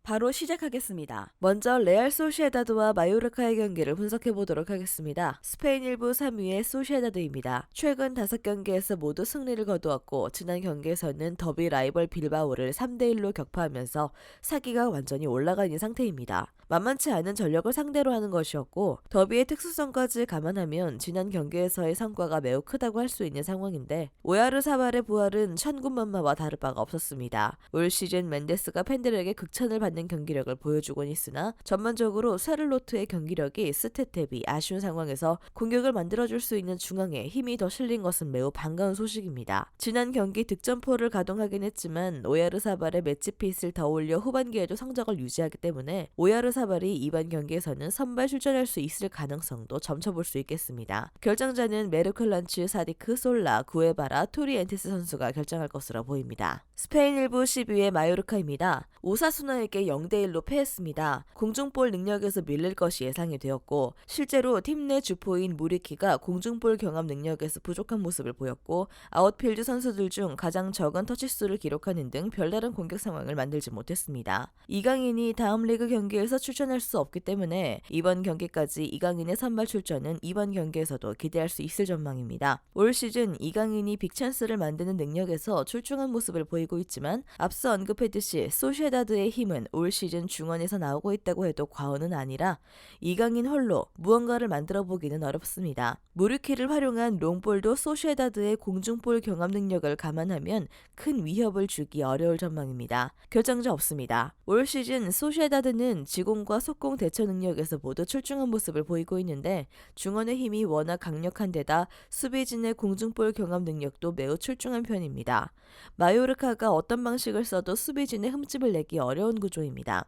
바로 시작하겠습니다. 먼저 레알 소시에다드와 마요르카의 경기를 분석해 보도록 하겠습니다. 스페인 1부 3위의 소시에다드입니다. 최근 5경기에서 모두 승리를 거두었고 지난 경기에서는 더비 라이벌 빌바오를 3대1로 격파하면서 사기가 완전히 올라가 있는 상태입니다. 만만치 않은 전력을 상대로 하는 것이었고 더비의 특수성까지 감안하면 지난 경기에서의 성과가 매우 크다고 할 수 있는 상황인데 오야르사발의 부활은 천군만마와 다를 바가 없었습니다. 올 시즌 멘데스가 팬들에게 극찬을 받는 경기력을 보여주곤 있으나 전반적으로 세를로트의 경기력이 스탯 대비 아쉬운 상황에서 공격을 만들어줄 수 있는 중앙에 힘이 더 실린 것은 매우 반가운 소식입니다. 지난 경기 득점포를 가동하긴 했지만 오야르사발의 매치핏을 더 올려 후반기에도 성적을 유지하기 때문에 오야르사발이 이번 경기에서는 선발 출전할 수 있을 가능성도 점쳐볼 수 있겠습니다. 결정자는 메르클란츠, 사디크, 솔라, 구에바라, 투리엔테스 선수가 결정할 것으로 보입니다. 스페인 1부 12위의 마요르카입니다. 오사수나에게 0대1로 패했습니다. 공중볼 능력에서 밀릴 것이 예상이 되었고 실제로 팀 내 주포인 무리키가 공중볼 경험 능력에서 부족한 모습을 보였고 아웃필드 선수들 중 가장 적은 터치수를 기록하는 등 별다른 공격 상황을 만들지 못했습니다. 이강인이 다음 리그 경기에서 출전할 수 없기 때문에 이번 경기까지 이강인의 선발 출전은 이번 경기에서도 기대할 수 있을 전망입니다. 올 시즌 이강인이 빅찬스를 만드는 능력에서 출중한 모습을 보이고 있지만 앞서 언급했듯이 소시에다드의 힘은 올 시즌 중원에서 나오고 있다고 해도 과언은 아니라 이강인 홀로 무언가를 만들어 보기는 어렵습니다. 무르키를 활용한 롱볼도 소시에다드의 공중볼 경험 능력을 감안하면 큰 위협을 주기 어려울 전망입니다. 결정자 없습니다. 올 시즌 소시에다드는 지공과 속공 대처 능력에서 모두 출중한 모습을 보이고 있는데 중원의 힘이 워낙 강력한 데다 수비진의 공중볼 경험 능력도 매우 출중한 편입니다. 마요르카가 어떤 방식을 써도 수비진의 흠집을 내기 어려운 구조입니다.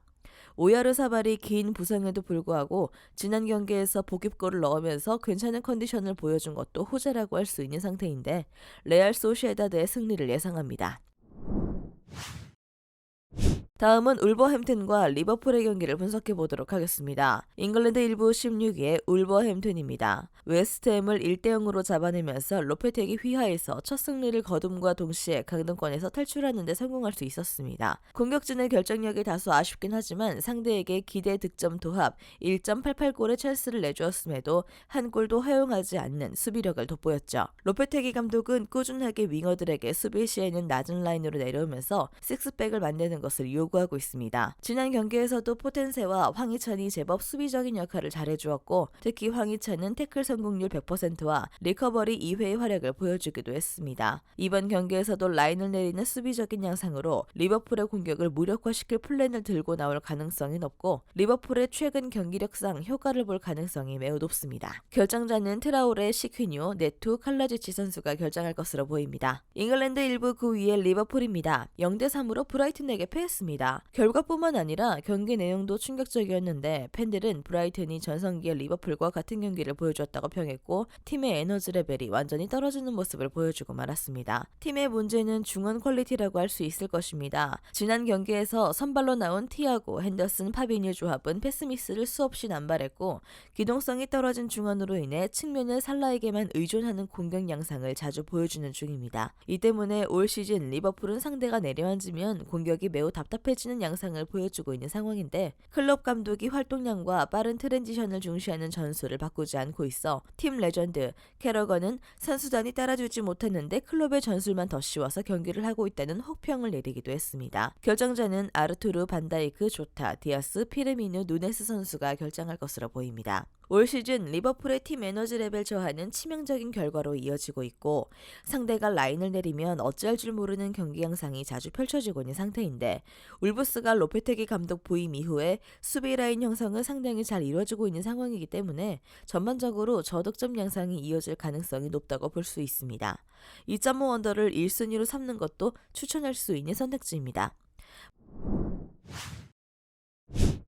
오야르사발이 긴 부상에도 불구하고 지난 경기에서 복입골을 넣으면서 괜찮은 컨디션을 보여준 것도 호재라고 할 수 있는 상태인데 레알 소시에다드의 승리를 예상합니다. 다음은 울버햄튼과 리버풀의 경기를 분석해 보도록 하겠습니다. 잉글랜드 1부 16위의 울버햄튼입니다. 웨스트햄을 1대0으로 잡아내면서 로페텍이 휘하에서 첫 승리를 거둠과 동시에 강등권에서 탈출하는 데 성공할 수 있었습니다. 공격진의 결정력이 다소 아쉽긴 하지만 상대에게 기대 득점 도합 1.88골의 찬스를 내주었음에도 한 골도 허용하지 않는 수비력을 돋보였죠. 로페테기 감독은 꾸준하게 윙어들에게 수비 시에는 낮은 라인으로 내려오면서 식스백을 만드는 것을 요구하고 있습니다. 지난 경기에서도 포텐세와 황희찬이 제법 수비적인 역할을 잘해주었고 특히 황희찬은 태클 성공률 100%와 리커버리 2회의 활약을 보여주기도 했습니다. 이번 경기에서도 라인을 내리는 수비적인 양상으로 리버풀의 공격을 무력화시킬 플랜을 들고 나올 가능성이 높고 리버풀의 최근 경기력상 효과를 볼 가능성이 매우 높습니다. 결정자는 트라오레, 시퀴뉴, 네투, 칼라지치 선수가 결정할 것으로 보입니다. 잉글랜드 1부 9위의 리버풀입니다. 0대3으로 브라이튼에게 패했습니다. 결과뿐만 아니라 경기 내용도 충격적이었는데 팬들은 브라이튼이 전성기의 리버풀과 같은 경기를 보여줬다고 평했고 팀의 에너지 레벨이 완전히 떨어지는 모습을 보여주고 말았습니다. 팀의 문제는 중원 퀄리티라고 할 수 있을 것입니다. 지난 경기에서 선발로 나온 티아고, 핸더슨, 파비뉴 조합은 패스미스를 수없이 남발했고 기동성이 떨어진 중원으로 인해 측면을 살라에게만 의존하는 공격 양상을 자주 보여주는 중입니다. 이 때문에 올 시즌 리버풀은 상대가 내려앉으면 공격이 매우 답답해지는 양상을 보여주고 있는 상황인데 클럽 감독이 활동량과 빠른 트랜지션을 중시하는 전술을 바꾸지 않고 있어 팀 레전드 캐러건은 선수단이 따라주지 못했는데 클럽의 전술만 더 씌워서 경기를 하고 있다는 혹평을 내리기도 했습니다. 결정자는 아르투르, 반다이크, 조타, 디아스, 피르미누, 누네스 선수가 결정할 것으로 보입니다. 올 시즌 리버풀의 팀 에너지 레벨 저하는 치명적인 결과로 이어지고 있고 상대가 라인을 내리면 어찌할 줄 모르는 경기 양상이 자주 펼쳐지고 있는 상태인데 울브스가 로페테기 감독 부임 이후에 수비 라인 형성은 상당히 잘 이루어지고 있는 상황이기 때문에 전반적으로 저득점 양상이 이어질 가능성이 높다고 볼 수 있습니다. 2.5 언더를 1순위로 삼는 것도 추천할 수 있는 선택지입니다.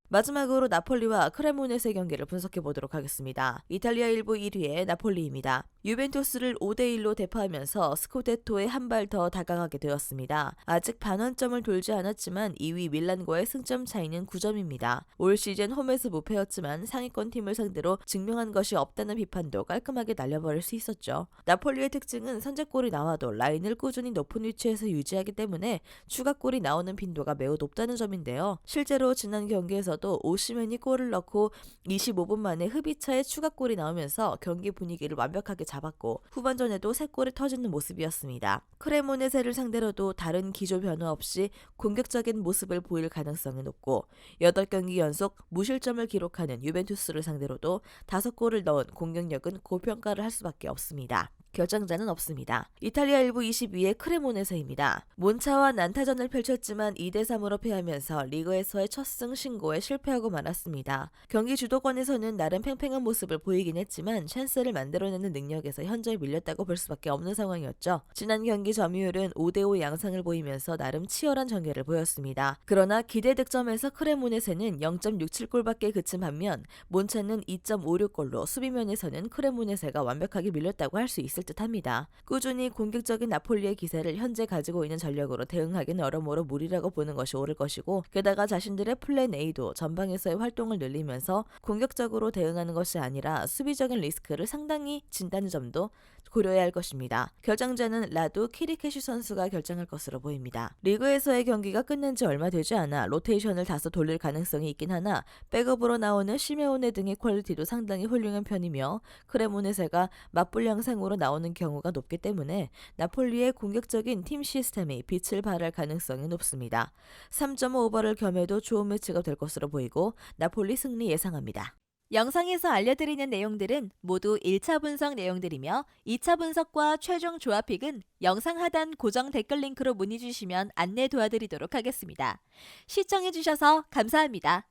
마지막으로 나폴리와 크레모네스의 경기를 분석해 보도록 하겠습니다. 이탈리아 1부 1위의 나폴리입니다. 유벤투스를 5대1로 대파하면서 스쿠데토에 한 발 더 다가가게 되었습니다. 아직 반환점을 돌지 않았지만 2위 밀란과의 승점 차이는 9점입니다. 올 시즌 홈에서 무패였지만 상위권 팀을 상대로 증명한 것이 없다는 비판도 깔끔하게 날려버릴 수 있었죠. 나폴리의 특징은 선제골이 나와도 라인을 꾸준히 높은 위치에서 유지하기 때문에 추가골이 나오는 빈도가 매우 높다는 점인데요. 실제로 지난 경기에서도 오시멘이 골을 넣고 25분 만에 흡이차에 추가골이 나오면서 경기 분위기를 완벽하게 잡았고 후반전에도 3골이 터지는 모습이었습니다. 크레모네세를 상대로도 다른 기조 변화 없이 공격적인 모습을 보일 가능성이 높고 8경기 연속 무실점을 기록하는 유벤투스를 상대로도 5골을 넣은 공격력은 고평가를 할 수밖에 없습니다. 결정자는 없습니다. 이탈리아 1부 22의 크레모네세입니다. 몬차와 난타전을 펼쳤지만 2대3으로 패하면서 리그에서의 첫 승 신고에 실패하고 말았습니다. 경기 주도권에서는 나름 팽팽한 모습을 보이긴 했지만 찬스를 만들어내는 능력에서 현저히 밀렸다고 볼 수밖에 없는 상황이었죠. 지난 경기 점유율은 5대5 양상을 보이면서 나름 치열한 전개를 보였습니다. 그러나 기대 득점에서 크레모네세는 0.67골밖에 그친 반면 몬차는 2.56골로 수비면에서는 크레모네세가 완벽하게 밀렸다고 할 수 있을 듯합니다. 꾸준히 공격적인 나폴리의 기세를 현재 가지고 있는 전력으로 대응하기는 여러모로 무리라고 보는 것이 옳을 것이고 게다가 자신들의 플랜 A도 전방에서의 활동을 늘리면서 공격적으로 대응하는 것이 아니라 수비적인 리스크를 상당히 진다는 점도 고려해야 할 것입니다. 결정자는 라두 키리케슈 선수가 결정할 것으로 보입니다. 리그에서의 경기가 끝난 지 얼마 되지 않아 로테이션을 다소 돌릴 가능성이 있긴 하나 백업으로 나오는 시메오네 등의 퀄리티도 상당히 훌륭한 편이며 크레모네세가 맞불 양상으로 나오는 경우가 높기 때문에 나폴리의 공격적인 팀 시스템이 빛을 발할 가능성이 높습니다. 3.5오버를 겸해도 좋은 매치가 될 것으로 보이고 나폴리 승리 예상합니다. 영상에서 알려드리는 내용들은 모두 1차 분석 내용들이며 2차 분석과 최종 조합픽은 영상 하단 고정 댓글 링크로 문의 주시면 안내 도와드리도록 하겠습니다. 시청해주셔서 감사합니다.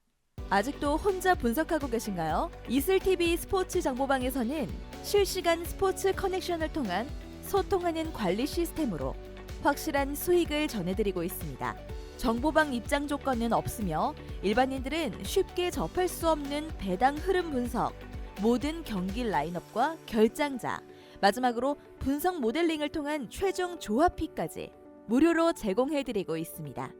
아직도 혼자 분석하고 계신가요? 이슬TV 스포츠 정보방에서는 실시간 스포츠 커넥션을 통한 소통하는 관리 시스템으로 확실한 수익을 전해드리고 있습니다. 정보방 입장 조건은 없으며 일반인들은 쉽게 접할 수 없는 배당 흐름 분석, 모든 경기 라인업과 결장자, 마지막으로 분석 모델링을 통한 최종 조합픽까지 무료로 제공해드리고 있습니다.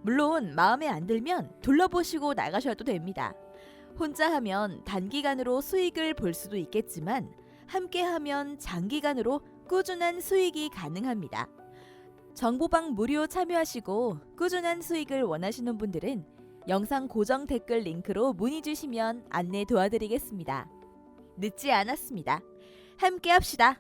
물론 마음에 안 들면 둘러보시고 나가셔도 됩니다. 혼자 하면 단기간으로 수익을 볼 수도 있겠지만 함께하면 장기간으로 꾸준한 수익이 가능합니다. 정보방 무료 참여하시고 꾸준한 수익을 원하시는 분들은 영상 고정 댓글 링크로 문의 주시면 안내 도와드리겠습니다. 늦지 않았습니다. 함께 합시다.